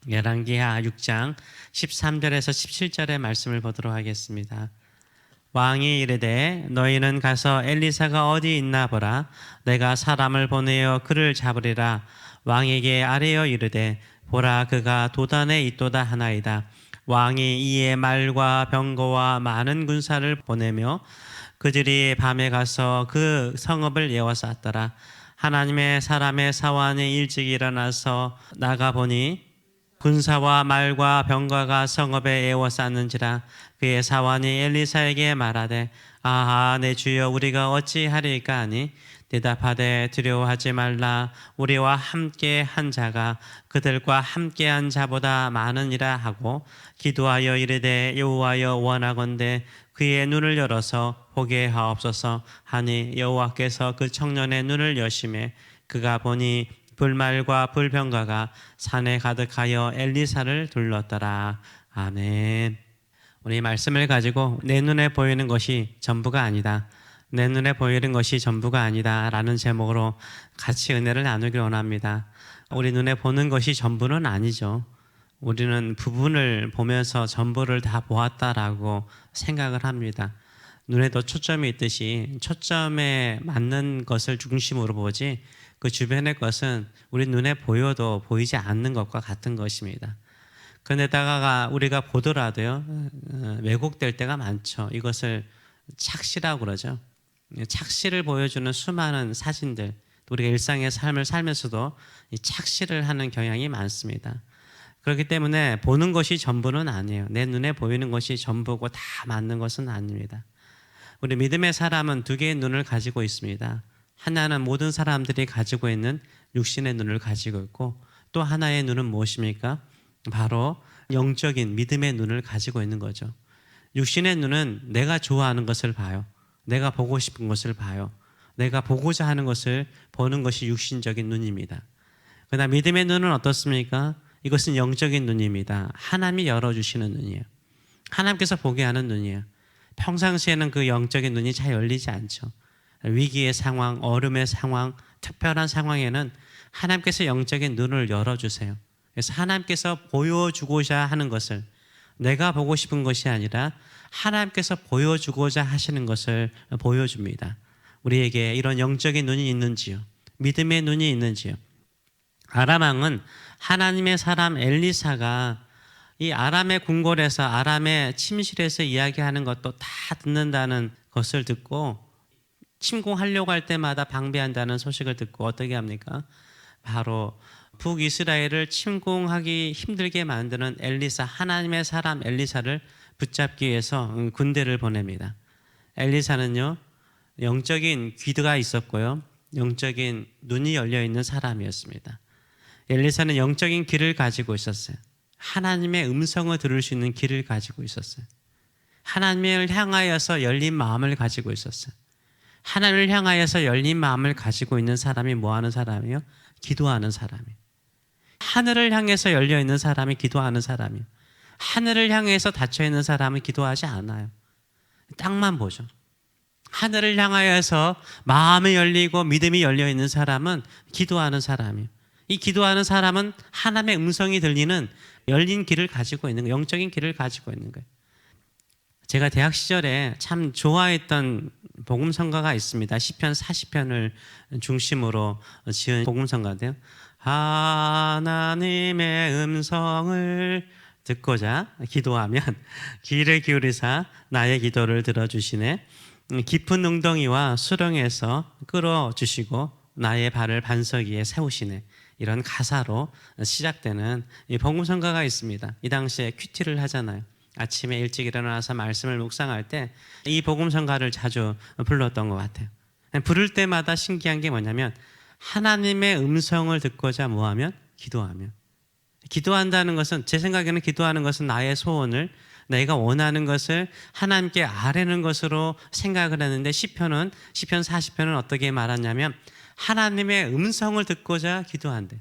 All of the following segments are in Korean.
열왕기하 6장 13절에서 17절의 말씀을 보도록 하겠습니다. 왕이 이르되 너희는 가서 엘리사가 어디 있나 보라. 내가 사람을 보내어 그를 잡으리라. 왕에게 아뢰어 이르되 보라, 그가 도단에 있도다 하나이다. 왕이 이에 말과 병거와 많은 군사를 보내며 그들이 밤에 가서 그 성읍을 에워쌌더라. 하나님의 사람의 사환이 일찍 일어나서 나가보니 군사와 말과 병거가 성읍에 에워쌌는지라. 그의 사환이 엘리사에게 말하되 아하, 내 주여, 우리가 어찌하리까 하니 대답하되 두려워하지 말라. 우리와 함께 한 자가 그들과 함께 한 자보다 많으니라 하고 기도하여 이르되 여호와여, 원하건대 그의 눈을 열어서 보게 하옵소서 하니 여호와께서 그 청년의 눈을 여시매 그가 보니 불말과 불병거가 산에 가득하여 엘리사를 둘렀더라. 아멘. 우리 말씀을 가지고 내 눈에 보이는 것이 전부가 아니다, 내 눈에 보이는 것이 전부가 아니다 라는 제목으로 같이 은혜를 나누기 원합니다. 우리 눈에 보는 것이 전부는 아니죠. 우리는 부분을 보면서 전부를 다 보았다라고 생각을 합니다. 눈에도 초점이 있듯이 초점에 맞는 것을 중심으로 보지 그 주변의 것은 우리 눈에 보여도 보이지 않는 것과 같은 것입니다. 그런데다가 우리가 보더라도요, 왜곡될 때가 많죠. 이것을 착시라고 그러죠. 착시를 보여주는 수많은 사진들, 우리가 일상의 삶을 살면서도 이 착시를 하는 경향이 많습니다. 그렇기 때문에 보는 것이 전부는 아니에요. 내 눈에 보이는 것이 전부고 다 맞는 것은 아닙니다. 우리 믿음의 사람은 두 개의 눈을 가지고 있습니다. 하나는 모든 사람들이 가지고 있는 육신의 눈을 가지고 있고, 또 하나의 눈은 무엇입니까? 바로 영적인 믿음의 눈을 가지고 있는 거죠. 육신의 눈은 내가 좋아하는 것을 봐요. 내가 보고 싶은 것을 봐요. 내가 보고자 하는 것을 보는 것이 육신적인 눈입니다. 그러나 믿음의 눈은 어떻습니까? 이것은 영적인 눈입니다. 하나님이 열어주시는 눈이에요. 하나님께서 보게 하는 눈이에요. 평상시에는 그 영적인 눈이 잘 열리지 않죠. 위기의 상황, 어려움의 상황, 특별한 상황에는 하나님께서 영적인 눈을 열어주세요. 그래서 하나님께서 보여주고자 하는 것을, 내가 보고 싶은 것이 아니라 하나님께서 보여주고자 하시는 것을 보여줍니다. 우리에게 이런 영적인 눈이 있는지요? 믿음의 눈이 있는지요? 아람 왕은 하나님의 사람 엘리사가 이 아람의 궁궐에서, 아람의 침실에서 이야기하는 것도 다 듣는다는 것을 듣고 침공하려고 할 때마다 방비한다는 소식을 듣고 어떻게 합니까? 바로 북이스라엘을 침공하기 힘들게 만드는 엘리사, 하나님의 사람 엘리사를 붙잡기 위해서 군대를 보냅니다. 엘리사는요, 영적인 귀가 있었고요, 영적인 눈이 열려있는 사람이었습니다. 엘리사는 영적인 귀를 가지고 있었어요. 하나님의 음성을 들을 수 있는 귀를 가지고 있었어요. 하나님을 향하여서 열린 마음을 가지고 있었어요. 하나님을 향하여서 열린 마음을 가지고 있는 사람이 뭐 하는 사람이요? 기도하는 사람이에요. 하늘을 향해서 열려있는 사람이 기도하는 사람이에요. 하늘을 향해서 닫혀있는 사람은 기도하지 않아요. 땅만 보죠. 하늘을 향하여서 마음이 열리고 믿음이 열려있는 사람은 기도하는 사람이에요. 이 기도하는 사람은 하나님의 음성이 들리는 열린 길을 가지고 있는 거예요. 영적인 길을 가지고 있는 거예요. 제가 대학 시절에 참 좋아했던 복음성가가 있습니다. 시편 40편을 중심으로 지은 복음성가인데요. 하나님의 음성을 듣고자 기도하면 귀를 기울이사 나의 기도를 들어주시네. 깊은 웅덩이와 수렁에서 끌어주시고 나의 발을 반석 위에 세우시네. 이런 가사로 시작되는 이 복음성가가 있습니다. 이 당시에 큐티를 하잖아요. 아침에 일찍 일어나서 말씀을 묵상할 때 이 복음성가를 자주 불렀던 것 같아요. 부를 때마다 신기한 게 뭐냐면 하나님의 음성을 듣고자 뭐하면? 기도하면. 기도한다는 것은, 제 생각에는 기도하는 것은 나의 소원을, 내가 원하는 것을 하나님께 아뢰는 것으로 생각을 했는데 시편 40편은 어떻게 말하냐면 하나님의 음성을 듣고자 기도한대.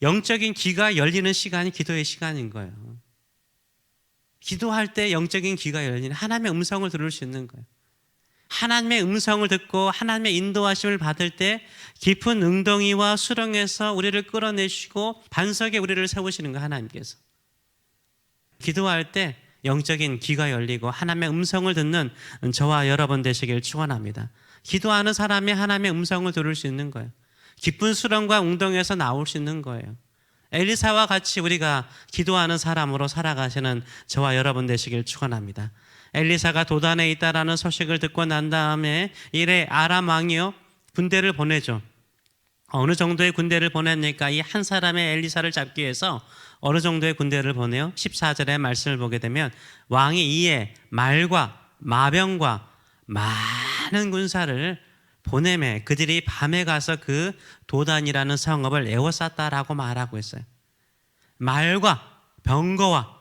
영적인 귀가 열리는 시간이 기도의 시간인 거예요. 기도할 때 영적인 귀가 열리는, 하나님의 음성을 들을 수 있는 거예요. 하나님의 음성을 듣고 하나님의 인도하심을 받을 때 깊은 웅덩이와 수렁에서 우리를 끌어내시고 반석에 우리를 세우시는 거예요. 하나님께서. 기도할 때 영적인 귀가 열리고 하나님의 음성을 듣는 저와 여러분 되시길 축원합니다. 기도하는 사람이 하나님의 음성을 들을 수 있는 거예요. 깊은 수렁과 웅덩이에서 나올 수 있는 거예요. 엘리사와 같이 우리가 기도하는 사람으로 살아가시는 저와 여러분 되시길 축원합니다. 엘리사가 도단에 있다라는 소식을 듣고 난 다음에 이래 아람 왕이요 군대를 보내죠. 어느 정도의 군대를 보냈니까 이 한 사람의 엘리사를 잡기 위해서 어느 정도의 군대를 보내요? 14절의 말씀을 보게 되면 왕이 이에 말과 마병과 많은 군사를 보내매 그들이 밤에 가서 그 도단이라는 성읍을 에워쌌다라고 말하고 있어요. 말과 병거와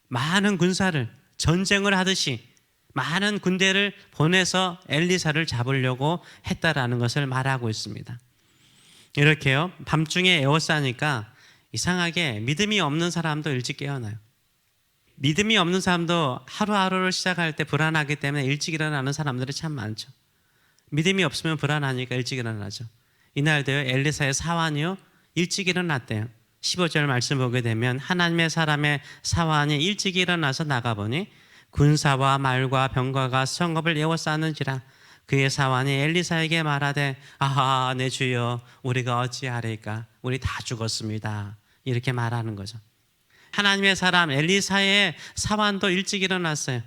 많은 군사를 전쟁을 하듯이 많은 군대를 보내서 엘리사를 잡으려고 했다라는 것을 말하고 있습니다. 이렇게요, 밤중에 에워싸니까 이상하게 믿음이 없는 사람도 일찍 깨어나요. 믿음이 없는 사람도 하루하루를 시작할 때 불안하기 때문에 일찍 일어나는 사람들이 참 많죠. 믿음이 없으면 불안하니까 일찍 일어나죠. 이날도요, 엘리사의 사환이요 일찍 일어났대요. 15절 말씀 보게 되면 하나님의 사람의 사환이 일찍 일어나서 나가보니 군사와 말과 병거가 성읍을 에워싸는지라. 그의 사환이 엘리사에게 말하되 아하 내 주여 우리가 어찌하리까 우리 다 죽었습니다. 이렇게 말하는 거죠. 하나님의 사람 엘리사의 사환도 일찍 일어났어요.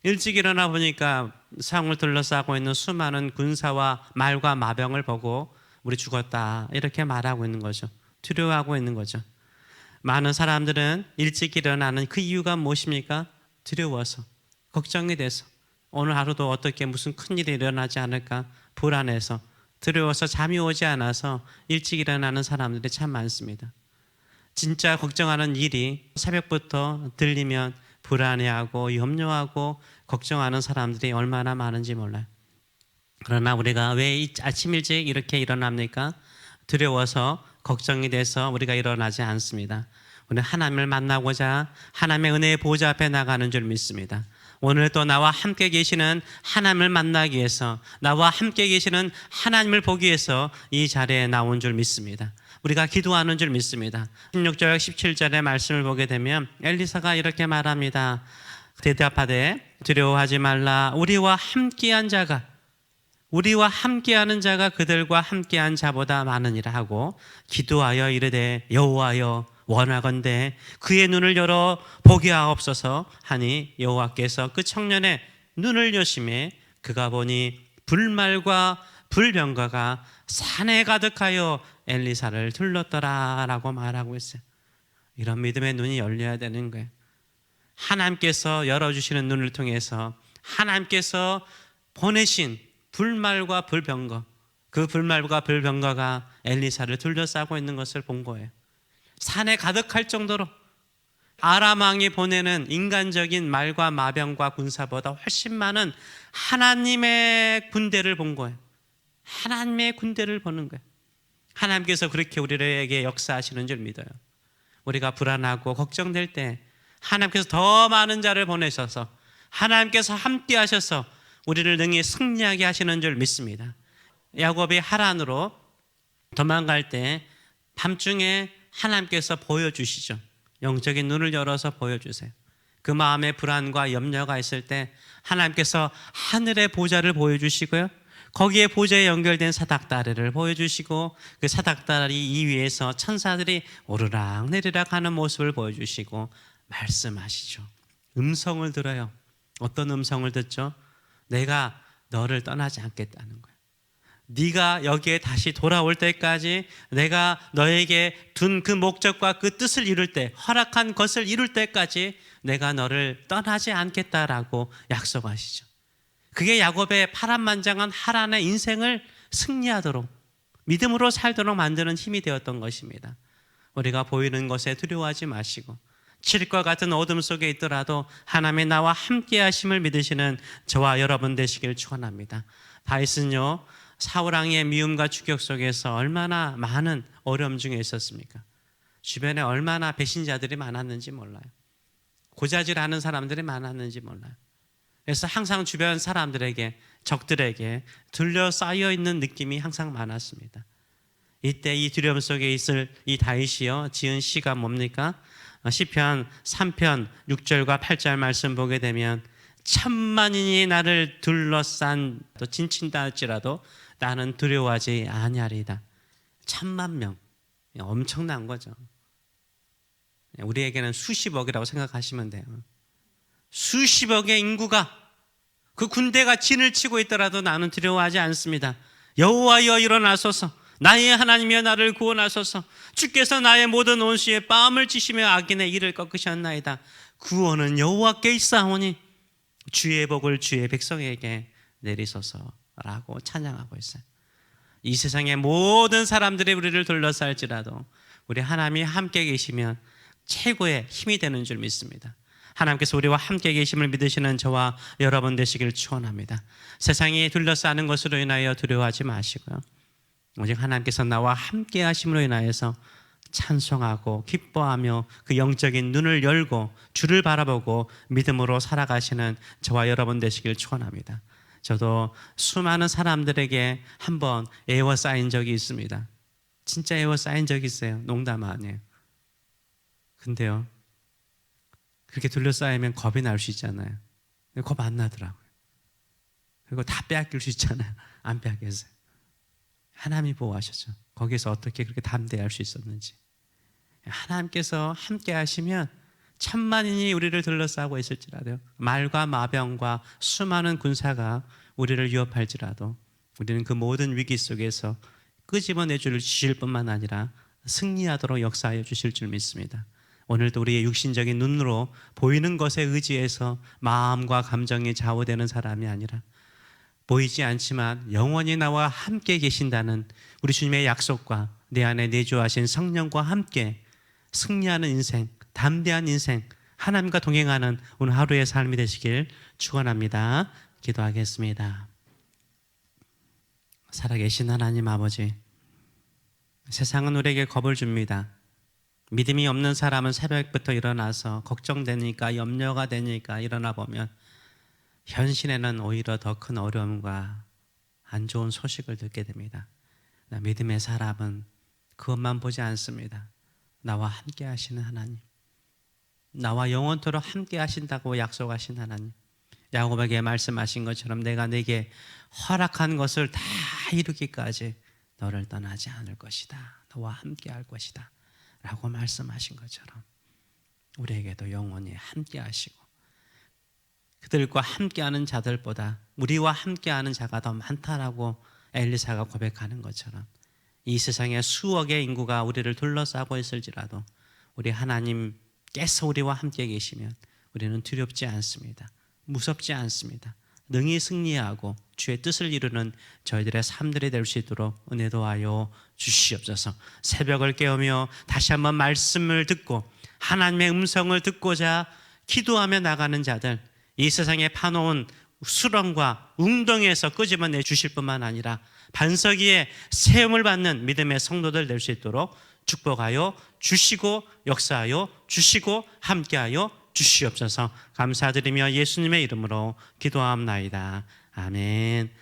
일찍 일어나 보니까 성을 둘러싸고 있는 수많은 군사와 말과 마병을 보고 우리 죽었다 이렇게 말하고 있는 거죠. 두려워하고 있는 거죠. 많은 사람들은 일찍 일어나는 그 이유가 무엇입니까? 두려워서, 걱정이 돼서, 오늘 하루도 어떻게 무슨 큰일이 일어나지 않을까 불안해서, 두려워서 잠이 오지 않아서 일찍 일어나는 사람들이 참 많습니다. 진짜 걱정하는 일이 새벽부터 들리면 불안해하고 염려하고 걱정하는 사람들이 얼마나 많은지 몰라요. 그러나 우리가 왜 아침 일찍 이렇게 일어납니까? 두려워서 걱정이 돼서 우리가 일어나지 않습니다. 우리는 하나님을 만나고자 하나님의 은혜의 보좌 앞에 나가는 줄 믿습니다. 오늘 또 나와 함께 계시는 하나님을 만나기 위해서, 나와 함께 계시는 하나님을 보기 위해서 이 자리에 나온 줄 믿습니다. 우리가 기도하는 줄 믿습니다. 16절 17절의 말씀을 보게 되면 엘리사가 이렇게 말합니다. 대답하되 두려워하지 말라. 우리와 함께한 자가 그들과 함께한 자보다 많으니라 하고 기도하여 이르되 여호와여 원하건대 그의 눈을 열어 보게 하옵소서 하니 여호와께서 그 청년의 눈을 여심해 그가 보니 불말과 불병거가 산에 가득하여 엘리사를 둘렀더라라고 말하고 있어요. 이런 믿음의 눈이 열려야 되는 거예요. 하나님께서 열어주시는 눈을 통해서 하나님께서 보내신 불말과 불병거, 그 불말과 불병거가 엘리사를 둘러싸고 있는 것을 본 거예요. 산에 가득할 정도로 아람 왕이 보내는 인간적인 말과 마병과 군사보다 훨씬 많은 하나님의 군대를 본 거예요. 하나님의 군대를 보는 거예요. 하나님께서 그렇게 우리에게 역사하시는 줄 믿어요. 우리가 불안하고 걱정될 때 하나님께서 더 많은 자를 보내셔서 하나님께서 함께 하셔서 우리를 능히 승리하게 하시는 줄 믿습니다. 야곱이 하란으로 도망갈 때 밤중에 하나님께서 보여주시죠. 영적인 눈을 열어서 보여주세요. 그 마음에 불안과 염려가 있을 때 하나님께서 하늘의 보좌를 보여주시고요, 거기에 보좌에 연결된 사닥다리를 보여주시고 그 사닥다리 이 위에서 천사들이 오르락 내리락 하는 모습을 보여주시고 말씀하시죠. 음성을 들어요. 어떤 음성을 듣죠? 내가 너를 떠나지 않겠다는 거예요. 네가 여기에 다시 돌아올 때까지 내가 너에게 둔 그 목적과 그 뜻을 이룰 때, 허락한 것을 이룰 때까지 내가 너를 떠나지 않겠다라고 약속하시죠. 그게 야곱의 파란만장한 하란의 인생을 승리하도록, 믿음으로 살도록 만드는 힘이 되었던 것입니다. 우리가 보이는 것에 두려워하지 마시고 칠과 같은 어둠 속에 있더라도 하나님의 나와 함께 하심을 믿으시는 저와 여러분 되시길 축원합니다. 다윗은요, 사울왕의 미움과 추격 속에서 얼마나 많은 어려움 중에 있었습니까? 주변에 얼마나 배신자들이 많았는지 몰라요. 고자질하는 사람들이 많았는지 몰라요. 그래서 항상 주변 사람들에게 적들에게 둘러싸여 있는 느낌이 항상 많았습니다. 이때 이 두려움 속에 있을 이 다윗이요 지은 시가 뭡니까? 시편 3편 6절과 8절 말씀 보게 되면 천만인이 나를 둘러싼 또 진친다 할지라도 나는 두려워하지 아니하리이다. 10,000,000명, 엄청난 거죠. 우리에게는 수십억이라고 생각하시면 돼요. 수십억의 인구가 그 군대가 진을 치고 있더라도 나는 두려워하지 않습니다. 여호와여 일어나소서, 나의 하나님이여 나를 구원하소서. 주께서 나의 모든 원수의 뺨을 치시며 악인의 이를 꺾으셨나이다. 구원은 여호와께 있사오니 주의 복을 주의 백성에게 내리소서라고 찬양하고 있어요. 이 세상의 모든 사람들이 우리를 둘러쌀지라도 우리 하나님이 함께 계시면 최고의 힘이 되는 줄 믿습니다. 하나님께서 우리와 함께 계심을 믿으시는 저와 여러분 되시길 축원합니다. 세상이 둘러싸는 것으로 인하여 두려워하지 마시고요, 오직 하나님께서 나와 함께 하심으로 인하여서 찬송하고 기뻐하며 그 영적인 눈을 열고 주를 바라보고 믿음으로 살아가시는 저와 여러분 되시길 축원합니다. 저도 수많은 사람들에게 한번 애워싸인 적이 있습니다. 진짜 애워싸인 적이 있어요. 농담 아니에요. 근데요, 그렇게 둘러싸이면 겁이 날 수 있잖아요. 겁 안 나더라고요. 그리고 다 빼앗길 수 있잖아요. 안 빼앗겼어요. 하나님이 보호하셨죠. 거기서 어떻게 그렇게 담대할 수 있었는지. 하나님께서 함께 하시면 천만인이 우리를 둘러싸고 있을지라도, 말과 마병과 수많은 군사가 우리를 위협할지라도 우리는 그 모든 위기 속에서 끄집어내 주실 뿐만 아니라 승리하도록 역사하여 주실 줄 믿습니다. 오늘도 우리의 육신적인 눈으로 보이는 것에 의지해서 마음과 감정이 좌우되는 사람이 아니라 보이지 않지만 영원히 나와 함께 계신다는 우리 주님의 약속과 내 안에 내주하신 성령과 함께 승리하는 인생, 담대한 인생, 하나님과 동행하는 오늘 하루의 삶이 되시길 축원합니다. 기도하겠습니다. 살아계신 하나님 아버지, 세상은 우리에게 겁을 줍니다. 믿음이 없는 사람은 새벽부터 일어나서 걱정되니까, 염려가 되니까 일어나 보면 현실에는 오히려 더 큰 어려움과 안 좋은 소식을 듣게 됩니다. 믿음의 사람은 그것만 보지 않습니다. 나와 함께 하시는 하나님, 나와 영원토록 함께 하신다고 약속하신 하나님, 야곱에게 말씀하신 것처럼 내가 내게 허락한 것을 다 이루기까지 너를 떠나지 않을 것이다, 너와 함께 할 것이다 라고 말씀하신 것처럼 우리에게도 영원히 함께 하시고 그들과 함께하는 자들보다 우리와 함께하는 자가 더 많다라고 엘리사가 고백하는 것처럼 이 세상에 수억의 인구가 우리를 둘러싸고 있을지라도 우리 하나님께서 우리와 함께 계시면 우리는 두렵지 않습니다. 무섭지 않습니다. 능히 승리하고 주의 뜻을 이루는 저희들의 삶들이 될 수 있도록 은혜 도와여 주시옵소서. 새벽을 깨우며 다시 한번 말씀을 듣고 하나님의 음성을 듣고자 기도하며 나가는 자들, 이 세상에 파놓은 수렁과 웅덩이에서 끄집어내 주실 뿐만 아니라 반석 위에 세움을 받는 믿음의 성도들 될 수 있도록 축복하여 주시고 역사하여 주시고 함께하여 주시옵소서. 감사드리며 예수님의 이름으로 기도하옵나이다. 아멘.